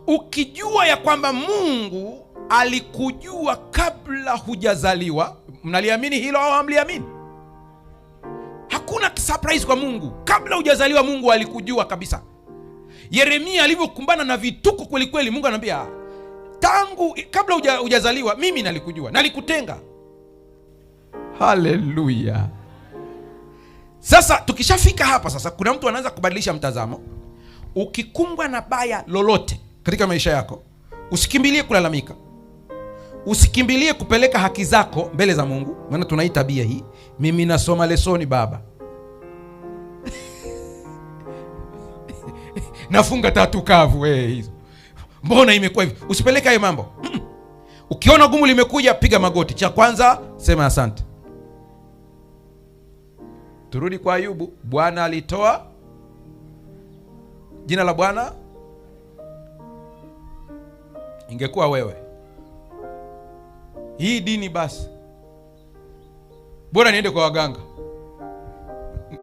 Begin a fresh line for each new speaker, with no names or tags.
Ukijua ya kwamba Mungu alikujua kabla hujazaliwa, mnaliamini hilo au hamliamini? Hakuna surprise kwa Mungu. Kabla hujazaliwa Mungu alikujua kabisa. Yeremia alivyokumbana na vituko kweli kweli, Mungu anambia tangu kabla hujazaliwa mimi nalikujua, nalikutenga. Haleluya. Sasa tukishafika hapa sasa, kuna mtu anaanza kubadilisha mtazamo. Ukikumbwa na baya lolote katika maisha yako, usikimbilie kulalamika, usikimbilie kupeleka haki zako mbele za Mungu. Maana tuna hii tabia hii, mimi nasoma lesoni baba nafunga tatu kavu hizo, mbona imekuwa hivi? Usipeleka hayo mambo. Ukiona gumu limekuja, piga magoti. Cha kwanza sema asante. Turudi kwa Ayubu. Bwana alitoa, jina la Bwana. Ingekuwa wewe, hii dini basi bora niende kwa waganga.